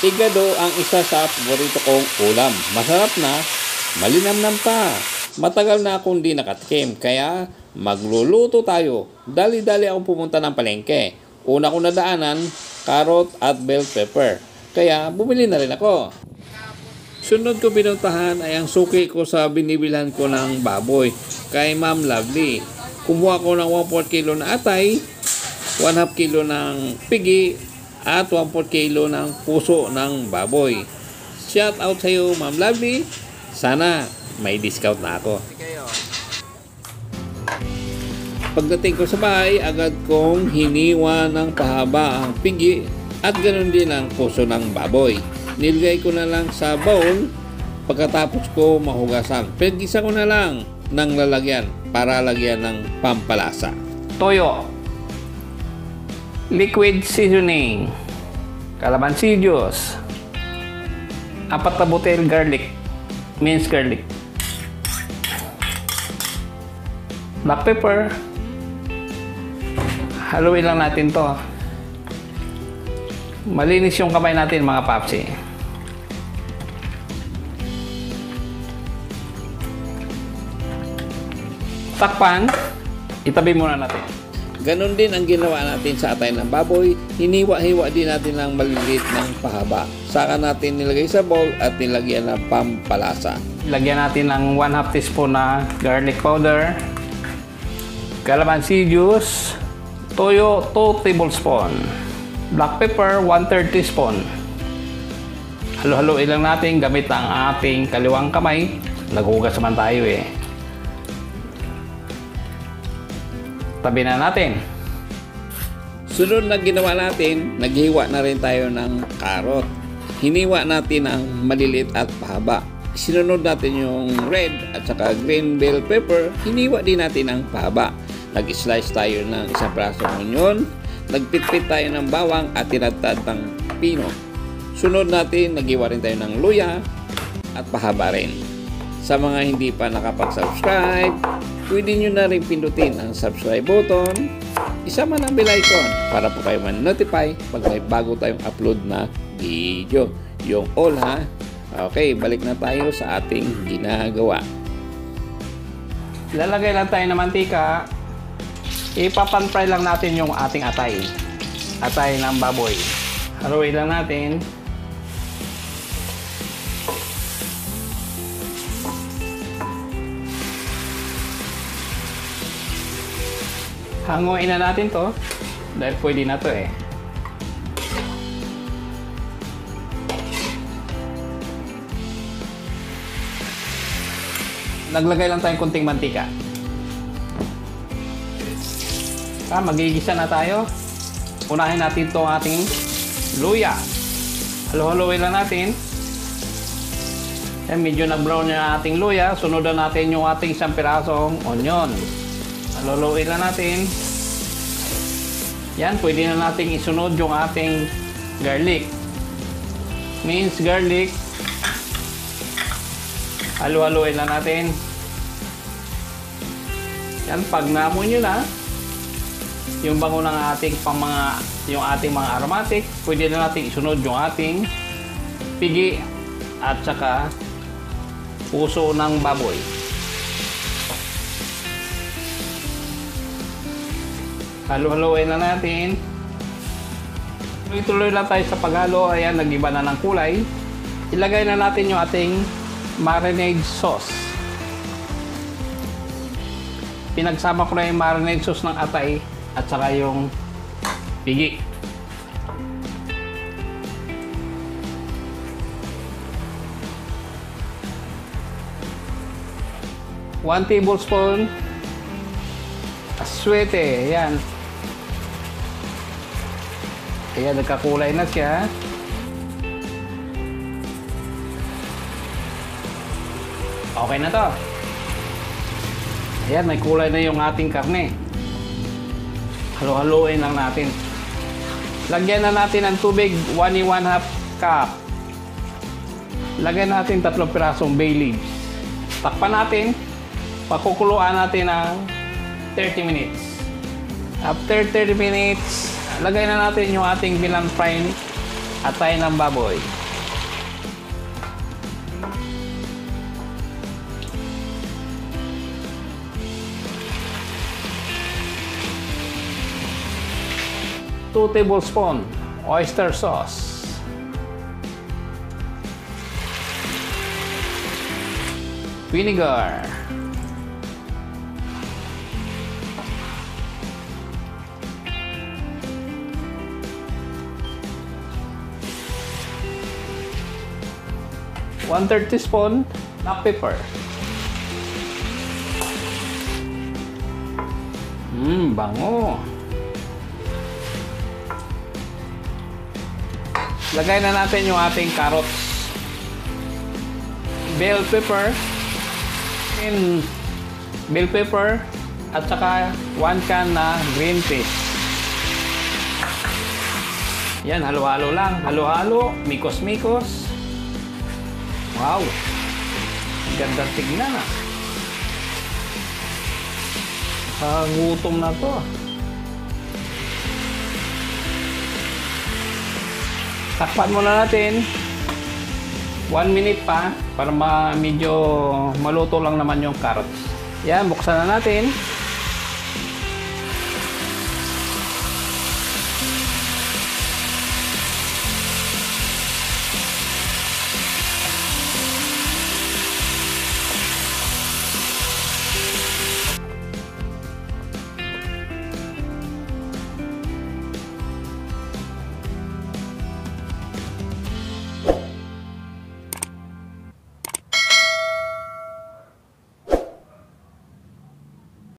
Igado ang isa sa paborito kong ulam. Masarap na, malinamnam pa. Matagal na akong di nakatikim, kaya magluluto tayo. Dali-dali akong pumunta ng palengke. Una ko nadaanan, carrot at bell pepper. Kaya bumili na rin ako. Sunod ko pinuntahan ay ang suki ko sa binibilhan ko ng baboy kay Ma'am Lovely. Kumuha ko ng 1/4 kilo na atay, 1/2 kilo ng pigi, at 1/4 kilo ng puso ng baboy. Shout out sa iyo, Ma'am Lovely. Sana may discount na ako. Pagdating ko sa bahay, agad kong hiniwa ng pahaba ang pigi at ganoon din ang puso ng baboy. Nilagay ko na lang sa bowl pagkatapos ko mahugasan. Pinagisa ko na lang ng lalagyan para lagyan ng pampalasa. Toyo, liquid seasoning, calamansi juice, 4 na butil garlic, minced garlic, black pepper. Haluin lang natin to. Malinis yung kamay natin, mga papsi. Takpan, itabi muna natin. Ganon din ang ginawa natin sa atay ng baboy. Hiniwa-hiwa din natin ng maliliit ng pahaba. Saka natin nilagay sa bowl at nilagyan ng pampalasa. Lagyan natin ng 1/2 teaspoon na garlic powder, calamansi juice, toyo 2 tablespoon, black pepper 1/3 teaspoon. Halo-haloin lang natin gamit ang ating kaliwang kamay. Naghugas naman tayo eh. Tabi na natin. Sunod na ginawa natin, naghiwa na rin tayo ng karot. Hiniwa natin ang maliliit at pahaba. Sinunod natin yung red at saka green bell pepper. Hiniwa din natin ang pahaba. Nag-slice tayo ng isang prasong onion. Nagpitpit tayo ng bawang at tinadtad ng pino. Sunod natin, naghiwa rin tayo ng luya at pahaba rin. Sa mga hindi pa nakapag-subscribe, pwede nyo na rin pindutin ang subscribe button. Isama ng bell icon para po kayo man-notify pag may bago tayong upload na video. Yung all ha. Okay, balik na tayo sa ating ginagawa. Lalagay lang tayo ng mantika. Ipapan-fry lang natin yung ating atay. Atay ng baboy. Haluin lang natin. Hanguin na natin to dahil pwede na to eh. Naglagay lang tayong kunting mantika. Magigisa na tayo. Unahin natin itong ating luya. Halo-haloin lang natin. Medyo na-brown yung ating luya. Sunod na natin yung ating isang pirasong onion. Halo-haloin lang natin. Yan, pwede na natin isunod yung ating garlic. Minced garlic. Halo-haloin lang natin. Yan, pag naamoy nyo na yung bango ng ating yung ating mga aromatic, pwede na natin isunod yung ating pigi at saka puso ng baboy. Halo-haloin na natin. Tuloy-tuloy lang tayo sa paghalo. Ayan, nag-iba na ng kulay. Ilagay na natin yung ating marinade sauce. Pinagsama ko na yung marinade sauce ng atay at saka yung pigi. One tablespoon aswete. Ayan. Ayan, nagkakulay na siya. Okay na to. Ayan, may kulay na yung ating karne. Halo-haloin lang natin. Lagyan na natin ng tubig, 1 1/2 cup. Lagyan natin 3 pirasong bay leaves. Takpan natin. Pakukuluan natin ng 30 minutes. After 30 minutes, lagay na natin yung ating pinang-fry Atay ng baboy. Two tablespoon oyster sauce. Vinegar. One-third teaspoon black pepper. Bango. Lagay na natin yung ating carrots. Bell pepper. Bell pepper at saka 1 can na green peas. Yan, halo-halo lang. Halo-halo, mikos-mikos. Wow! Gandang tignan ah. Gutom na to. Takpan muna natin. 1 minute pa para medyo maluto lang naman yung carrots. Yan, buksan na natin.